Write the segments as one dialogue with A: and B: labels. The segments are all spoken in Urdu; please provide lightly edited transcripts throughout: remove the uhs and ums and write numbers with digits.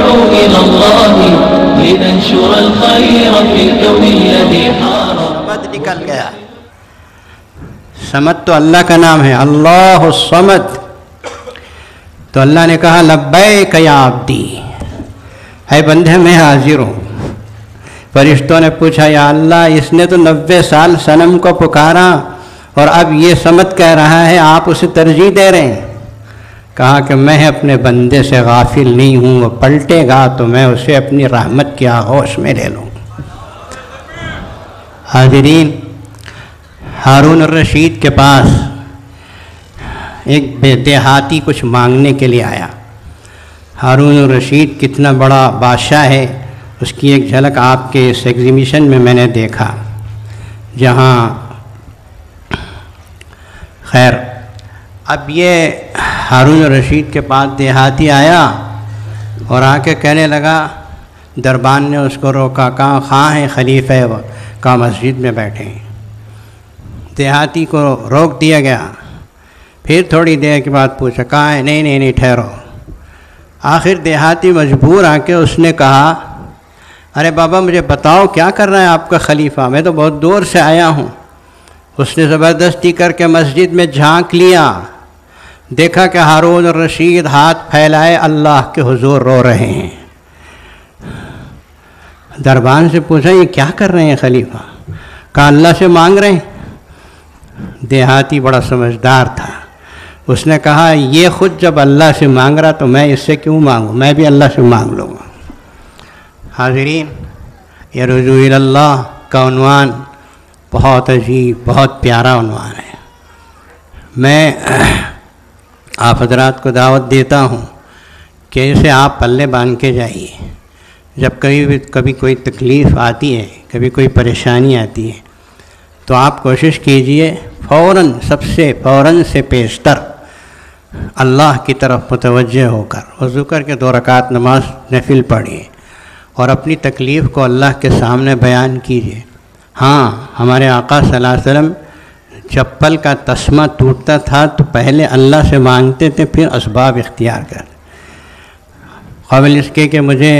A: ندعو إلى الله لننشر الخير في الكون الذي حار.
B: صمد نکل گیا. صمد تو اللہ کا نام ہے، اللہ الصمد. تو اللہ نے کہا لبیک یا عبدی، اے بندے میں حاضر ہوں. فرشتوں نے پوچھا یا اللہ اس نے تو 90 سال صنم کو پکارا اور اب یہ صمد کہہ رہا ہے، آپ اسے ترجیح دے رہے ہیں. کہا کہ میں اپنے بندے سے غافل نہیں ہوں، وہ پلٹے گا تو میں اسے اپنی رحمت کی آغوش میں لے لوں. حاضرین، ہارون الرشید کے پاس ایک دیہاتی کچھ مانگنے کے لیے آیا. ہارون الرشید کتنا بڑا بادشاہ ہے اس کی ایک جھلک آپ کے اس ایگزیبیشن میں میں نے دیکھا، جہاں خیر اب یہ ہارون الرشید کے پاس دیہاتی آیا اور آ کے کہنے لگا، دربان نے اس کو روکا، کہاں خواہ ہیں خلیفہ کا مسجد میں بیٹھے ہیں. دیہاتی کو روک دیا گیا. پھر تھوڑی دیر کے بعد پوچھا، کہاں ہے؟ نہیں ٹھہرو. آخر دیہاتی مجبور آ کے اس نے کہا، ارے بابا مجھے بتاؤ کیا کر رہا ہے آپ کا خلیفہ، میں تو بہت دور سے آیا ہوں. اس نے زبردستی کر کے مسجد میں جھانک لیا، دیکھا کہ ہارون الرشید ہاتھ پھیلائے اللہ کے حضور رو رہے ہیں. دربان سے پوچھا یہ کیا کر رہے ہیں خلیفہ؟ کہا اللہ سے مانگ رہے ہیں. دیہاتی بڑا سمجھدار تھا، اس نے کہا یہ خود جب اللہ سے مانگ رہا تو میں اس سے کیوں مانگوں، میں بھی اللہ سے مانگ لوں گا. حاضرین، یہ رجوع اللہ کا عنوان بہت عجیب، بہت پیارا عنوان ہے. میں آپ حضرات کو دعوت دیتا ہوں کہ اسے آپ پلے باندھ کے جائیے. جب کبھی کوئی تکلیف آتی ہے، کبھی کوئی پریشانی آتی ہے تو آپ کوشش کیجئے فوراً سے پیشتر اللہ کی طرف متوجہ ہو کر وضو کر کے 2 رکعت نماز نفل پڑھیے اور اپنی تکلیف کو اللہ کے سامنے بیان کیجیے. ہاں، ہمارے آقا صلی اللہ علیہ وسلم چپل کا تسمہ ٹوٹتا تھا تو پہلے اللہ سے مانگتے تھے، پھر اسباب اختیار کرتے. قبل اس کے کہ مجھے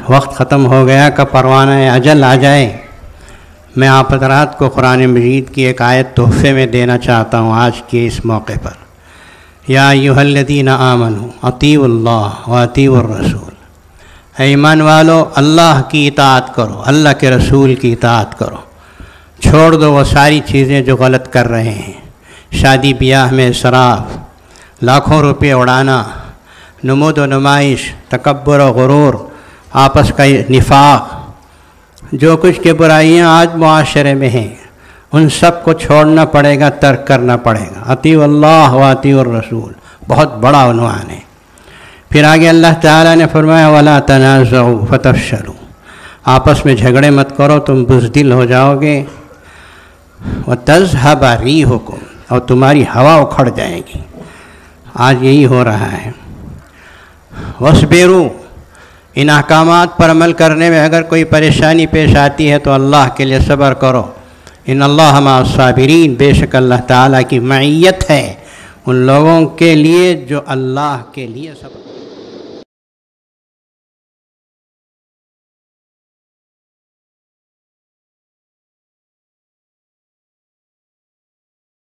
B: وقت ختم ہو گیا کہ پروانہ اجل آ جائے، میں آپ حضرات کو قرآن مجید کی ایک آیت تحفے میں دینا چاہتا ہوں آج کے اس موقع پر. یا ایھا الذین آمنوا اطیعوا اللہ واطیعوا الرسول، اے ایمان والو اللہ کی اطاعت کرو، اللہ کے رسول کی اطاعت کرو. چھوڑ دو وہ ساری چیزیں جو غلط کر رہے ہیں، شادی بیاہ میں اسراف، لاکھوں روپے اڑانا، نمود و نمائش، تکبر و غرور، آپس کا نفاق، جو کچھ کے برائیاں آج معاشرے میں ہیں ان سب کو چھوڑنا پڑے گا، ترک کرنا پڑے گا. اطیعوا اللہ و اطیعوا الرسول بہت بڑا عنوان ہے. پھر آگے اللہ تعالیٰ نے فرمایا ولا تنازعوا فتفشلوا، آپس میں جھگڑے مت کرو تم بزدل ہو جاؤ گے. وتذهب ريحكم، اور تمہاری ہوا اکھڑ جائے گی. آج یہی ہو رہا ہے. واصبروا، ان احکامات پر عمل کرنے میں اگر کوئی پریشانی پیش آتی ہے تو اللہ کے لیے صبر کرو. ان اللہ مع الصابرین، بے شک اللہ تعالیٰ کی معیت ہے ان لوگوں کے لیے جو اللہ کے لیے صبر